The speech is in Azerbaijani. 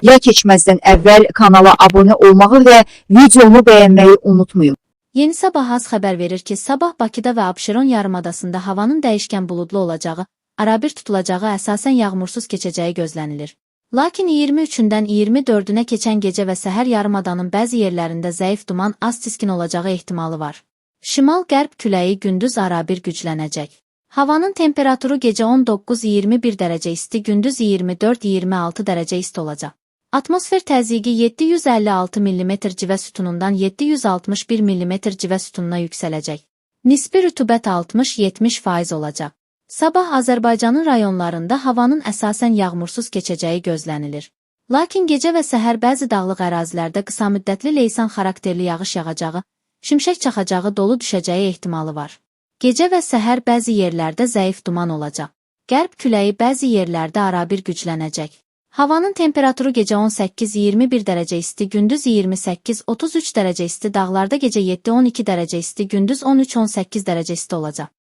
Ya keçməzdən əvvəl kanala abunə olmağı və videomu bəyənməyi unutmayın. Yeni Sabah az xəbər verir ki, sabah Bakıda və Abşeron yarımadasında havanın dəyişkən buludlu olacağı, arabir tutulacağı, əsasən yağmursuz keçəcəyi gözlənilir. Lakin 23-dən 24-ünə keçən gecə və səhər yarımadanın bəzi yerlərində zəif duman, az çiskin olacağı ehtimalı var. Şimal-qərb küləyi gündüz arabir güclənəcək. Havanın temperaturu gecə 19-21 dərəcə isti, gündüz 24-26 dərəcə isti olacaq. Atmosfer təzyiqi 756 mm civə sütunundan 761 mm civə sütununa yüksələcək. Nisbi rütubət 60-70% olacaq. Sabah Azərbaycanın rayonlarında havanın əsasən yağmursuz keçəcəyi gözlənilir. Lakin gecə və səhər bəzi dağlıq ərazilərdə qısa müddətli leysan xarakterli yağış yağacağı, şimşək çaxacağı, dolu düşəcəyi ehtimalı var. Gecə və səhər bəzi yerlərdə zəif duman olacaq. Qərb küləyi bəzi yerlərdə arabir güclənəcək. Havanın temperaturu gecə 18-21 dərəcə isti, gündüz 28-33 dərəcə isti, dağlarda gecə 7-12 dərəcə isti, gündüz 13-18 dərəcə isti olacaq.